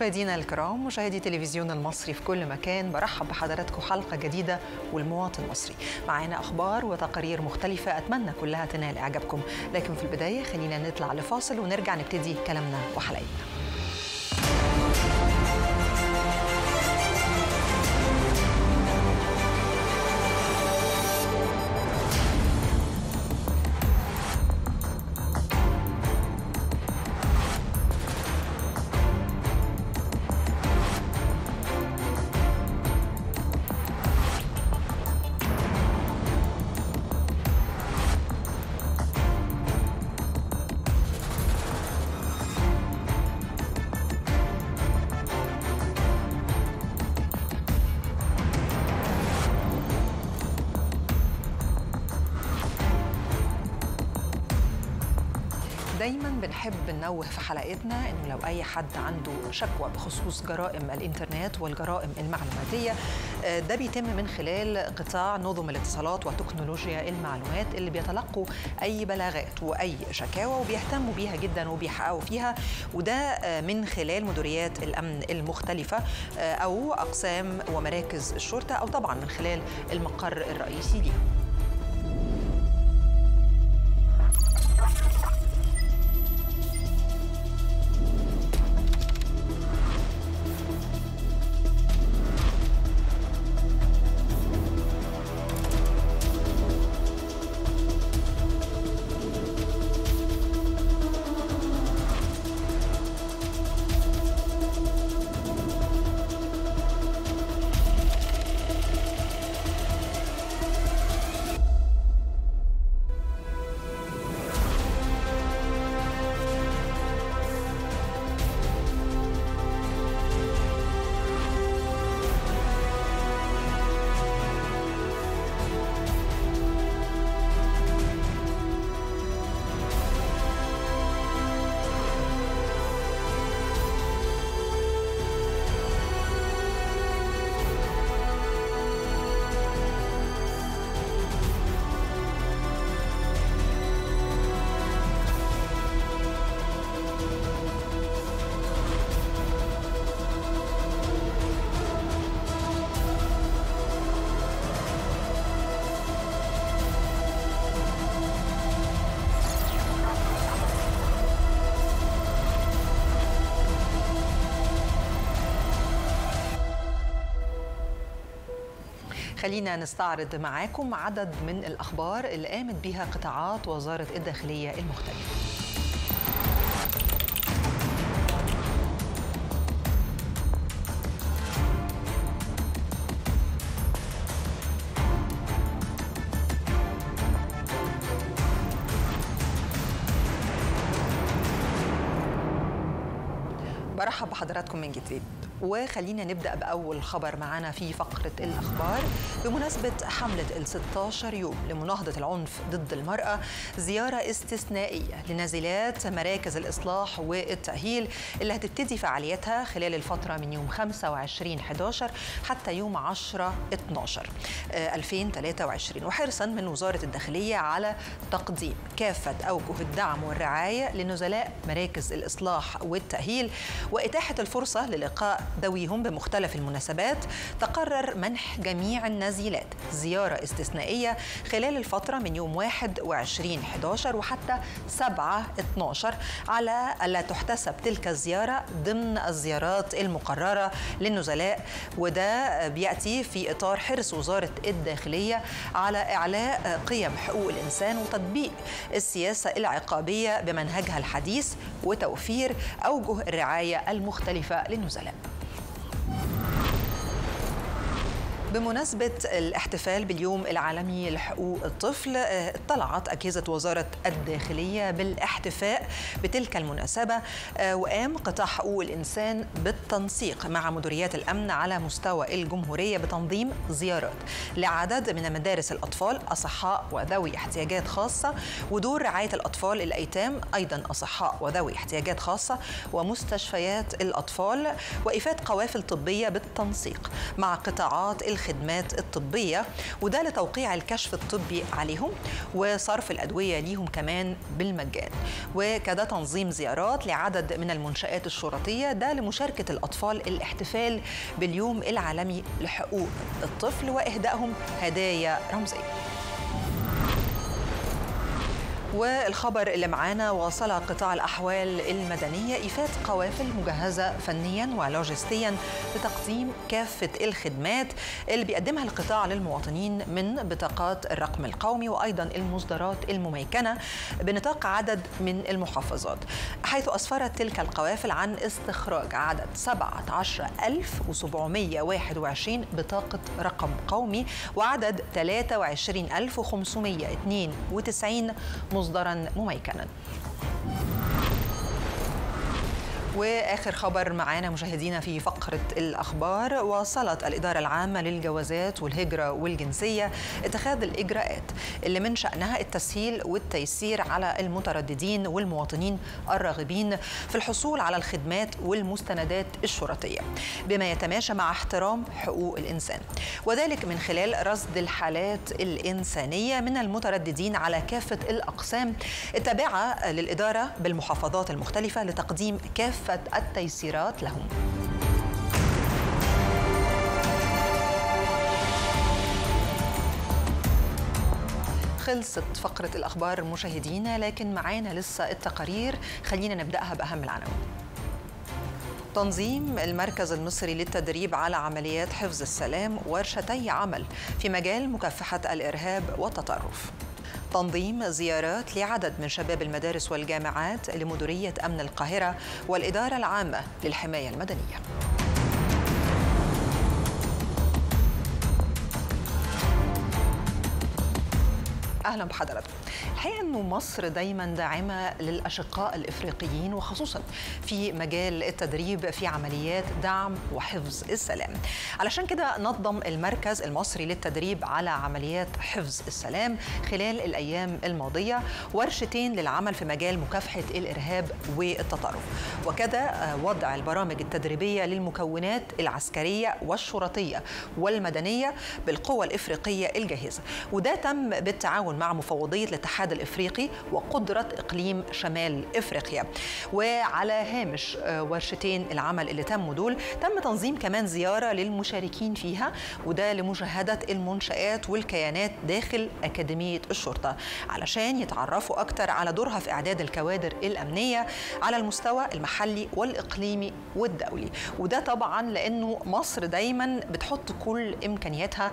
مشاهدينا الكرام، مشاهدي تلفزيون المصري في كل مكان، برحب بحضراتكم حلقة جديدة والمواطن المصري. معانا أخبار وتقارير مختلفة أتمنى كلها تنال إعجابكم، لكن في البداية خلينا نطلع لفاصل ونرجع نبتدي كلامنا وحلقتنا. دايما بنحب ننوه في حلقتنا انه لو اي حد عنده شكوى بخصوص جرائم الانترنت والجرائم المعلوماتيه، ده بيتم من خلال قطاع نظم الاتصالات وتكنولوجيا المعلومات اللي بيتلقوا اي بلاغات واي شكاوى وبيهتموا بيها جدا وبيحققوا فيها، وده من خلال مديريات الامن المختلفه او اقسام ومراكز الشرطه، او طبعا من خلال المقر الرئيسي ليهم. خلينا نستعرض معاكم عدد من الأخبار اللي قامت بها قطاعات وزارة الداخلية المختلفة. برحب بحضراتكم من جديد، وخلينا نبدأ بأول خبر معنا في فقرة الأخبار. بمناسبة حملة 16 يوم لمناهضة العنف ضد المرأة، زيارة استثنائية لنازلات مراكز الإصلاح والتأهيل اللي هتبتدي فعاليتها خلال الفترة من يوم 25/11 حتى يوم 10/12/2023، وحرصا من وزارة الداخلية على تقديم كافة أوجه الدعم والرعاية لنزلاء مراكز الإصلاح والتأهيل وإتاحة الفرصة للقاء ذويهم بمختلف المناسبات. تقرر منح جميع النازلات زيارة استثنائية خلال الفترة من يوم 21/11 وحتى 7/12 على ألا تحتسب تلك الزيارة ضمن الزيارات المقررة للنزلاء، وده بيأتي في إطار حرص وزارة الداخلية على إعلاء قيم حقوق الإنسان وتطبيق السياسة العقابية بمنهجها الحديث وتوفير أوجه الرعاية المختلفة للنزلاء. بمناسبة الاحتفال باليوم العالمي لحقوق الطفل، اطلعت أجهزة وزارة الداخلية بالاحتفاء بتلك المناسبة، وقام قطاع حقوق الإنسان بالتنسيق مع مديريات الأمن على مستوى الجمهورية بتنظيم زيارات لعدد من مدارس الأطفال أصحاء وذوي احتياجات خاصة ودور رعاية الأطفال الأيتام أيضا أصحاء وذوي احتياجات خاصة ومستشفيات الأطفال، وإفادة قوافل طبية بالتنسيق مع قطاعات الخدمات الطبية، وده لتوقيع الكشف الطبي عليهم وصرف الأدوية ليهم كمان بالمجان. وكذا تنظيم زيارات لعدد من المنشآت الشرطية، ده لمشاركة الأطفال الاحتفال باليوم العالمي لحقوق الطفل وإهدائهم هدايا رمزية. والخبر اللي معانا: واصل قطاع الأحوال المدنية إيفاد قوافل مجهزة فنياً ولوجستياً لتقديم كافة الخدمات اللي بيقدمها القطاع للمواطنين من بطاقات الرقم القومي وأيضاً المصدرات المميكنة بنطاق عدد من المحافظات، حيث أسفرت تلك القوافل عن استخراج عدد 17721 بطاقة رقم قومي وعدد 23592 مصدراً مميكناً. وآخر خبر معانا مشاهدينا في فقرة الأخبار: واصلت الإدارة العامة للجوازات والهجرة والجنسية اتخاذ الإجراءات اللي من شأنها التسهيل والتيسير على المترددين والمواطنين الراغبين في الحصول على الخدمات والمستندات الشرطية بما يتماشى مع احترام حقوق الإنسان، وذلك من خلال رصد الحالات الإنسانية من المترددين على كافة الأقسام التابعة للإدارة بالمحافظات المختلفة لتقديم كافة التيسيرات لهم. خلصت فقرة الأخبار مشاهدينا، لكن معانا لسه التقارير، خلينا نبدأها بأهم العناوين. تنظيم المركز المصري للتدريب على عمليات حفظ السلام ورشتي عمل في مجال مكافحة الإرهاب والتطرف. تنظيم زيارات لعدد من شباب المدارس والجامعات لمديرية أمن القاهرة والإدارة العامة للحماية المدنية. أهلا بحضراتكم. الحقيقة أنه مصر دايما داعمة للأشقاء الإفريقيين وخصوصا في مجال التدريب في عمليات دعم وحفظ السلام. علشان كده نظم المركز المصري للتدريب على عمليات حفظ السلام خلال الأيام الماضية ورشتين للعمل في مجال مكافحة الإرهاب والتطرف، وكذا وضع البرامج التدريبية للمكونات العسكرية والشرطية والمدنية بالقوى الإفريقية الجاهزة، وده تم بالتعاون مع مفوضية الاتحاد الإفريقي وقدرة إقليم شمال إفريقيا. وعلى هامش ورشتين العمل اللي تموا دول، تم تنظيم كمان زيارة للمشاركين فيها، وده لمشاهدة المنشآت والكيانات داخل أكاديمية الشرطة علشان يتعرفوا أكتر على دورها في إعداد الكوادر الأمنية على المستوى المحلي والإقليمي والدولي. وده طبعا لأنه مصر دايما بتحط كل إمكانياتها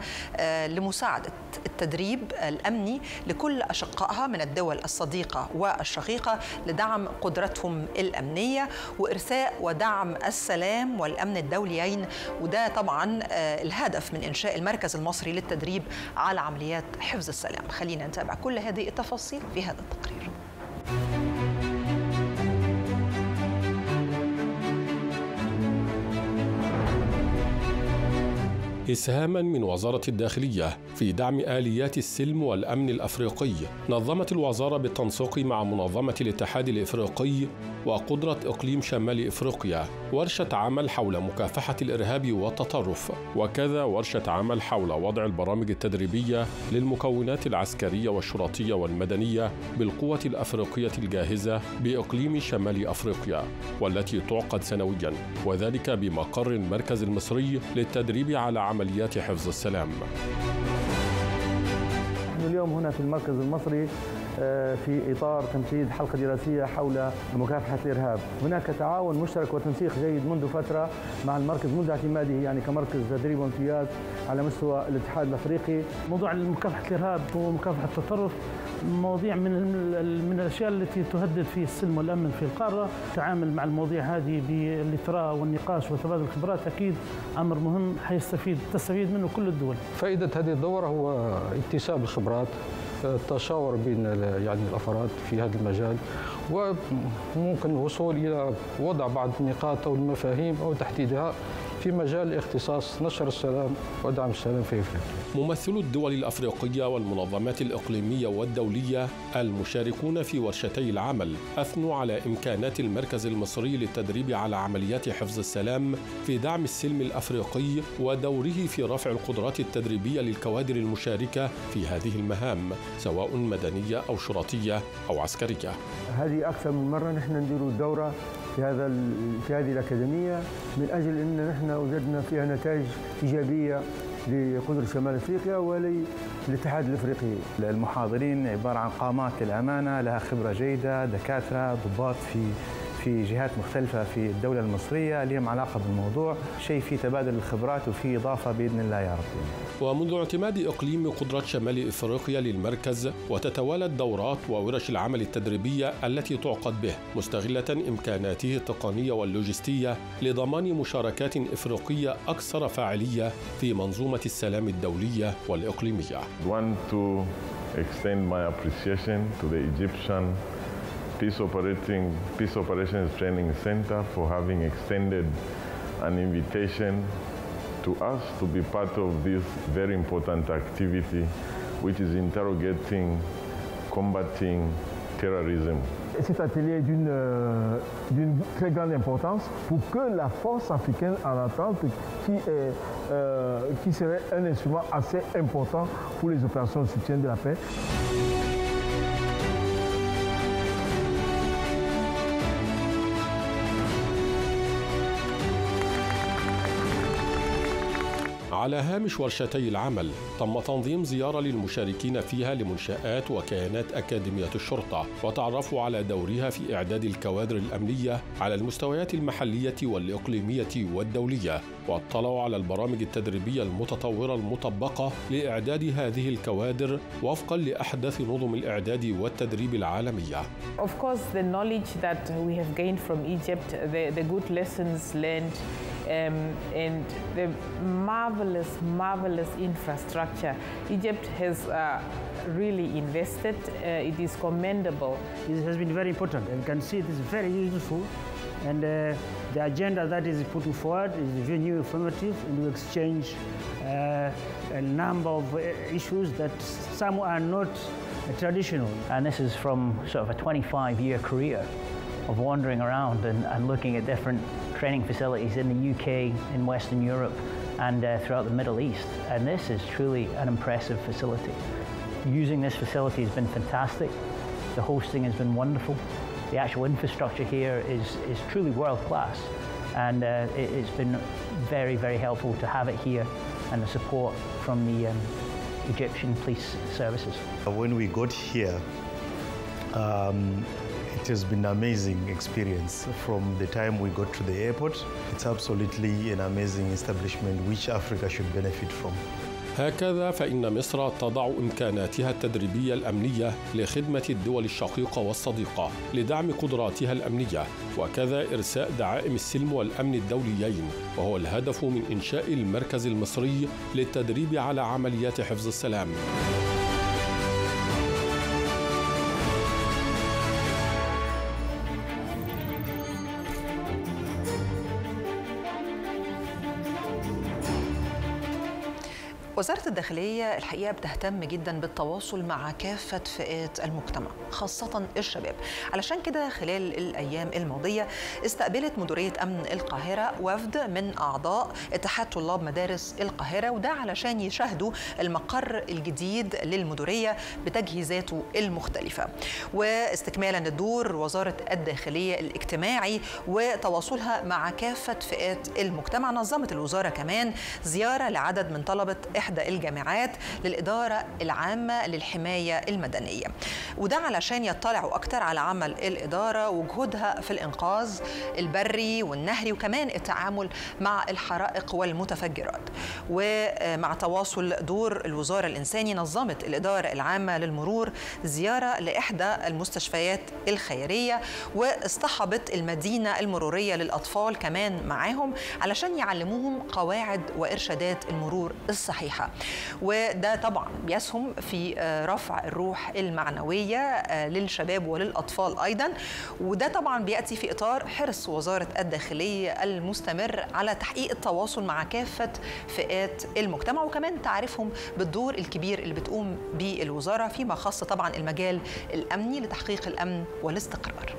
لمساعدة التدريب الأمني لكل أشقائها من الدول الصديقة والشقيقة لدعم قدرتهم الأمنية وإرساء ودعم السلام والأمن الدوليين. وده طبعا الهدف من إنشاء المركز المصري للتدريب على عمليات حفظ السلام. خلينا نتابع كل هذه التفاصيل في هذا التقرير. إسهاماً من وزارة الداخلية في دعم آليات السلم والأمن الأفريقي، نظمت الوزارة بالتنسيق مع منظمة الاتحاد الإفريقي وقدرة إقليم شمال إفريقيا ورشة عمل حول مكافحة الإرهاب والتطرف، وكذا ورشة عمل حول وضع البرامج التدريبية للمكونات العسكرية والشرطية والمدنية بالقوة الأفريقية الجاهزة بإقليم شمال أفريقيا، والتي تعقد سنوياً، وذلك بمقر المركز المصري للتدريب على عمليات حفظ السلام. اليوم هنا في المركز المصري في إطار تنفيذ حلقة دراسية حول مكافحة الإرهاب. هناك تعاون مشترك وتنسيق جيد منذ فترة مع المركز منذ اعتماده يعني كمركز تدريب وامتياز على مستوى الاتحاد الأفريقي. موضوع مكافحة الإرهاب ومكافحة التطرف مواضيع من الأشياء التي تهدد في السلم والأمن في القارة. التعامل مع المواضيع هذه بالاثراء والنقاش وتبادل الخبرات أكيد أمر مهم تستفيد منه كل الدول. فائدة هذه الدورة هو اكتساب الخبرات، التشاور بين يعني الافراد في هذا المجال، وممكن الوصول الى وضع بعض النقاط او المفاهيم او تحديدها في مجال اختصاص نشر السلام ودعم السلام في افريقيا. ممثلو الدول الافريقيه والمنظمات الاقليميه والدوليه المشاركون في ورشتي العمل اثنوا على امكانات المركز المصري للتدريب على عمليات حفظ السلام في دعم السلم الافريقي ودوره في رفع القدرات التدريبيه للكوادر المشاركه في هذه المهام سواء مدنيه او شرطيه او عسكريه. هذه اكثر من مره نحن نديروا دوره في هذه الاكاديميه من اجل ان نحن وجدنا فيها نتائج ايجابيه لقدرة شمال افريقيا وللاتحاد الافريقي. المحاضرين عباره عن قامات للامانه لها خبره جيده، دكاتره ضباط في جهات مختلفه في الدوله المصريه لهم علاقه بالموضوع، شيء في تبادل الخبرات وفي اضافه باذن الله يا رب. ومنذ اعتماد اقليم قدرة شمال افريقيا للمركز وتتوالى الدورات وورش العمل التدريبيه التي تعقد به مستغله امكاناته التقنيه واللوجستيه لضمان مشاركات افريقيه اكثر فاعليه في منظومه السلام الدوليه والاقليميه. want to extend my appreciation to the Egyptian Peace Operations Training Center for having extended an invitation to us to be part of this very important activity, which is interrogating, combating terrorism. Cet atelier est d'une très grande importance pour que la force africaine en attente, qui serait un instrument assez important pour les opérations de soutien de la paix. على هامش ورشتي العمل تم تنظيم زيارة للمشاركين فيها لمنشآت وكيانات أكاديمية الشرطة وتعرفوا على دورها في إعداد الكوادر الأمنية على المستويات المحلية والإقليمية والدولية، واطلعوا على البرامج التدريبية المتطورة المطبقة لإعداد هذه الكوادر وفقا لأحدث نظم الإعداد والتدريب العالمية. Of course, the knowledge that we have gained from Egypt, the good lessons learned, and the marvelous infrastructure. Egypt has really invested. It is commendable. This has been very important. You can see it is very useful, and the agenda that is put forward is very new, informative, and we exchange a number of issues that some are not traditional. And this is from sort of a 25-year career of wandering around and looking at different training facilities in the UK, in Western Europe, and throughout the Middle East. And this is truly an impressive facility. Using this facility has been fantastic. The hosting has been wonderful. The actual infrastructure here is truly world class. And it's been very, very helpful to have it here and the support from the Egyptian police services. When we got here, it has been an amazing experience from the time we got to the airport. It's absolutely an amazing establishment which Africa should benefit from. هكذا فإن مصر تضع إمكاناتها التدريبية الأمنية لخدمة الدول الشقيقة والصديقة لدعم قدراتها الأمنية، وكذا إرساء دعائم السلم والأمن الدوليين، وهو الهدف من إنشاء المركز المصري للتدريب على عمليات حفظ السلام. وزارة الداخلية الحقيقة بتهتم جدا بالتواصل مع كافة فئات المجتمع خاصة الشباب. علشان كده خلال الأيام الماضية استقبلت مديرية أمن القاهرة وفد من أعضاء اتحاد طلاب مدارس القاهرة، وده علشان يشاهدوا المقر الجديد للمديرية بتجهيزاته المختلفة. واستكمالا الدور وزارة الداخلية الاجتماعي وتواصلها مع كافة فئات المجتمع، نظمت الوزارة كمان زيارة لعدد من طلبة إحدى الجامعات للإدارة العامة للحماية المدنية، وده علشان يطلعوا أكتر على عمل الإدارة وجهودها في الإنقاذ البري والنهري وكمان التعامل مع الحرائق والمتفجرات. ومع تواصل دور الوزارة الإنساني نظمت الإدارة العامة للمرور زيارة لإحدى المستشفيات الخيرية واصطحبت المدينة المرورية للأطفال كمان معاهم علشان يعلموهم قواعد وإرشادات المرور الصحيحة. صحيحة، وده طبعا بيسهم في رفع الروح المعنوية للشباب وللأطفال أيضا، وده طبعا بيأتي في إطار حرص وزارة الداخلية المستمر على تحقيق التواصل مع كافة فئات المجتمع، وكمان تعرفهم بالدور الكبير اللي بتقوم به الوزارة فيما خص طبعا المجال الأمني لتحقيق الأمن والاستقرار.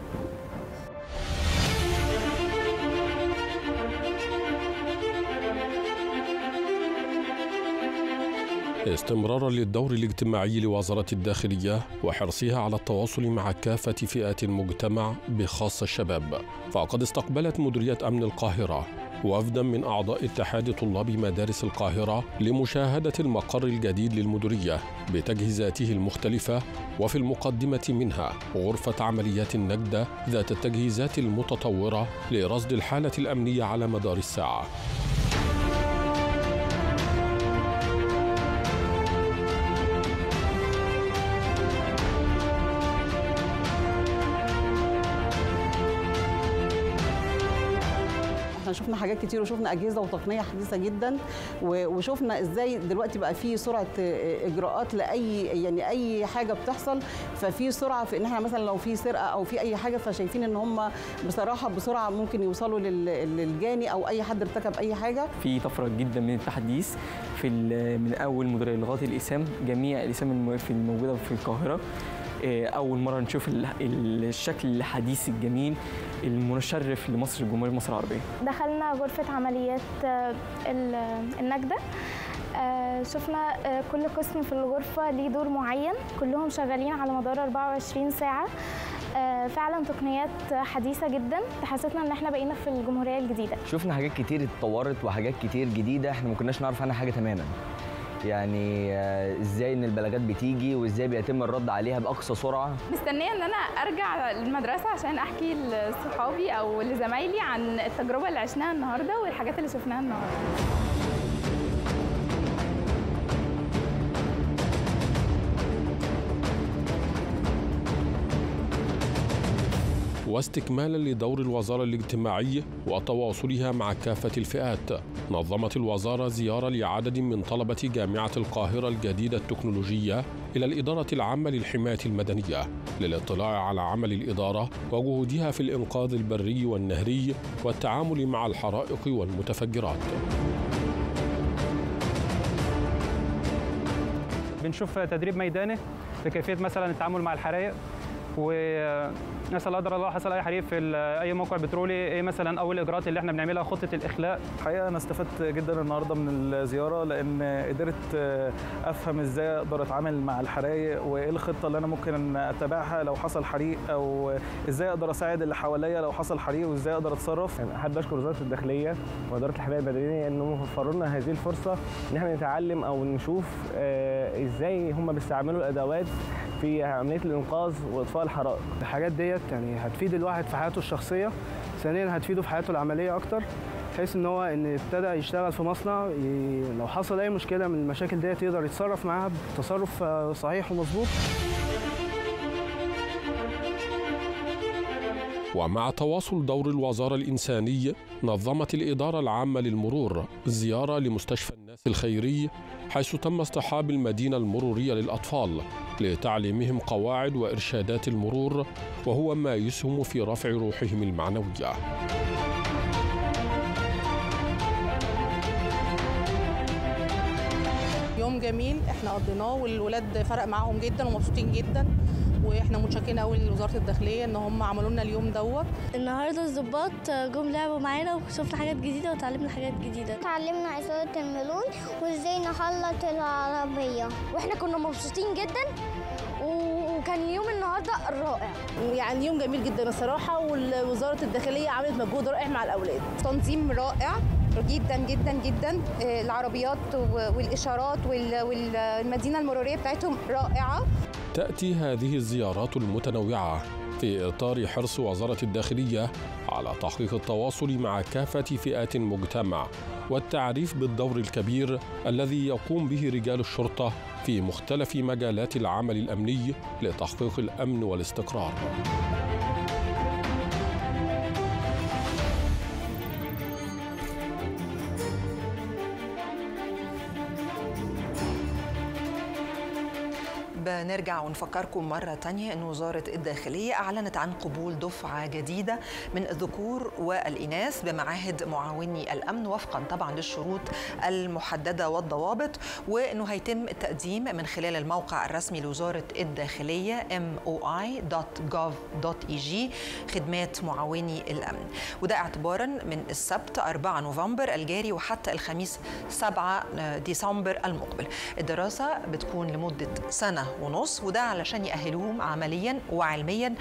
استمرارا للدور الاجتماعي لوزارة الداخلية وحرصها على التواصل مع كافة فئات المجتمع بخاصة الشباب، فقد استقبلت مديرية أمن القاهرة وفدا من أعضاء اتحاد طلاب مدارس القاهرة لمشاهدة المقر الجديد للمديرية بتجهيزاته المختلفة، وفي المقدمة منها غرفة عمليات النجدة ذات التجهيزات المتطورة لرصد الحالة الأمنية على مدار الساعة. شفنا حاجات كتير وشفنا أجهزة وتقنية حديثة جدا، وشفنا إزاي دلوقتي بقى في سرعة إجراءات أي حاجة بتحصل، ففي سرعة في إن احنا مثلا لو في سرقة أو في أي حاجة، فشايفين إن هم بصراحة بسرعة ممكن يوصلوا للجاني أو أي حد ارتكب أي حاجة. في طفرة جدا من التحديث من أول مديرية لغاية الإقسام، جميع الإقسام الموجودة في القاهرة. أول مرة نشوف الشكل الحديث الجميل المشرف لمصر، جمهورية مصر العربية. دخلنا غرفة عمليات النجدة، شفنا كل قسم في الغرفة ليه دور معين، كلهم شغالين على مدار 24 ساعة. فعلا تقنيات حديثة جدا، حسيتنا ان احنا بقينا في الجمهورية الجديدة. شفنا حاجات كتير اتطورت وحاجات كتير جديدة احنا ما كناش نعرف عنها حاجة تماما، يعني ازاي ان البلاغات بتيجي وازاي بيتم الرد عليها باقصى سرعه. مستنيه ان انا ارجع المدرسه عشان احكي لصحابي او لزمايلي عن التجربه اللي عشناها النهارده والحاجات اللي شفناها النهارده. واستكمالا لدور الوزارة الاجتماعي وتواصلها مع كافة الفئات، نظمت الوزارة زيارة لعدد من طلبة جامعة القاهرة الجديدة التكنولوجية إلى الإدارة العامة للحماية المدنية للاطلاع على عمل الإدارة وجهودها في الإنقاذ البري والنهري والتعامل مع الحرائق والمتفجرات. بنشوف تدريب ميداني في كيفية مثلا التعامل مع الحرائق، ونسأل قدر الله حصل اي حريق في اي موقع بترولي، ايه مثلا اول الاجراءات اللي احنا بنعملها، خطه الاخلاء. الحقيقه انا استفدت جدا النهارده من الزياره، لان قدرت افهم ازاي اقدر اتعامل مع الحرائق وايه الخطه اللي انا ممكن اتبعها لو حصل حريق، او ازاي اقدر اساعد اللي حواليا لو حصل حريق وازاي اقدر اتصرف. احب اشكر وزاره الداخليه واداره الحمايه المدنيه انهم وفروا لنا هذه الفرصه ان احنا نتعلم او نشوف ازاي هم بيستعملوا الادوات في عمليه الانقاذ واطفاء الحرائق. الحاجات ديت يعني هتفيد الواحد في حياته الشخصيه، ثانيا هتفيده في حياته العمليه اكتر، بحيث ان هو ابتدى يشتغل في مصنع، لو حصل اي مشكله من المشاكل ديت يقدر يتصرف معاها بتصرف صحيح ومظبوط. ومع تواصل دور الوزارة الإنساني، نظمت الإدارة العامة للمرور زيارة لمستشفى الناس الخيري، حيث تم اصطحاب المدينة المرورية للأطفال لتعليمهم قواعد وإرشادات المرور، وهو ما يسهم في رفع روحهم المعنوية. يوم جميل احنا قضيناه، والولاد فرق معاهم جدا ومبسوطين جدا، واحنا متشكرين قوي لوزاره الداخليه ان هم عملوا لنا اليوم دوت. النهارده الضباط جم لعبوا معانا وشفنا حاجات جديده وتعلمنا حاجات جديده. اتعلمنا إزالة الملول وازاي نخلط العربيه، واحنا كنا مبسوطين جدا، وكان يوم النهارده رائع. يعني يوم جميل جدا الصراحه، ووزاره الداخليه عملت مجهود رائع مع الاولاد. تنظيم رائع جدا جدا جدا، العربيات والاشارات والمدينه المروريه بتاعتهم رائعه. تأتي هذه الزيارات المتنوعة في إطار حرص وزارة الداخلية على تحقيق التواصل مع كافة فئات المجتمع والتعريف بالدور الكبير الذي يقوم به رجال الشرطة في مختلف مجالات العمل الأمني لتحقيق الأمن والاستقرار. بنرجع ونفكركم مرة تانية أن وزارة الداخلية أعلنت عن قبول دفعة جديدة من الذكور والإناث بمعاهد معاوني الأمن وفقا طبعا للشروط المحددة والضوابط، وأنه هيتم التقديم من خلال الموقع الرسمي لوزارة الداخلية moi.gov.eg خدمات معاوني الأمن، وده اعتبارا من السبت 4 نوفمبر الجاري وحتى الخميس 7 ديسمبر المقبل. الدراسة بتكون لمدة سنة ونص، وده علشان يأهلوهم عمليا وعلميا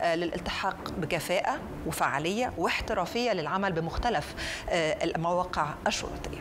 للالتحاق بكفاءة وفعالية واحترافية للعمل بمختلف المواقع الشرطية.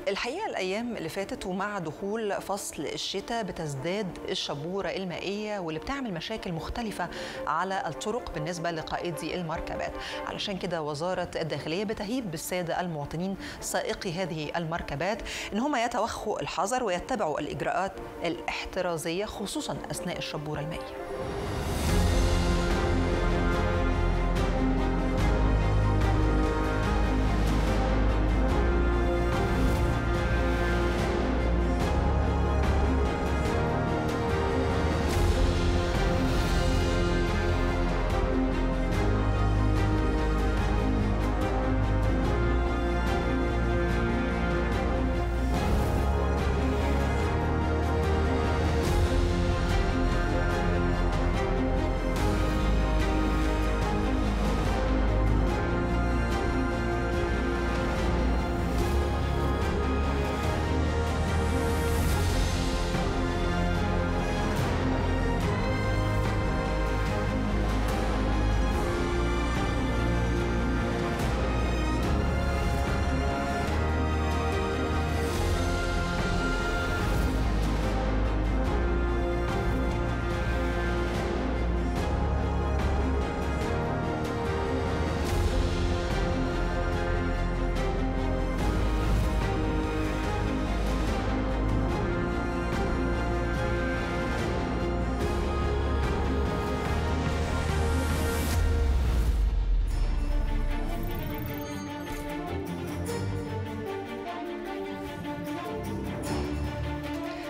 الحقيقة الأيام اللي فاتت ومع دخول فصل الشتاء بتزداد الشبورة المائية واللي بتعمل مشاكل مختلفة على الطرق بالنسبة لقائدي المركبات. علشان كده وزارة الداخلية بتهيب بالسادة المواطنين سائقي هذه المركبات إن هم يتوخوا الحذر ويتبعوا الإجراءات الاحترازية خصوصا أثناء الشبورة المائية.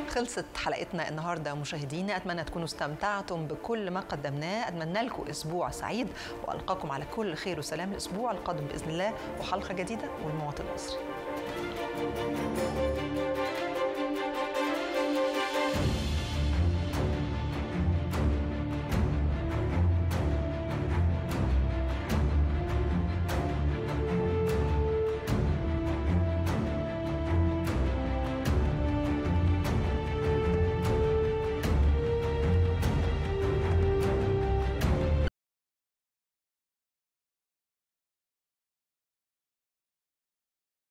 خلصت حلقتنا النهارده مشاهدينا، اتمنى تكونوا استمتعتم بكل ما قدمناه، اتمنى لكم اسبوع سعيد والقاكم على كل خير وسلام الاسبوع القادم باذن الله وحلقه جديده والمواطن المصري.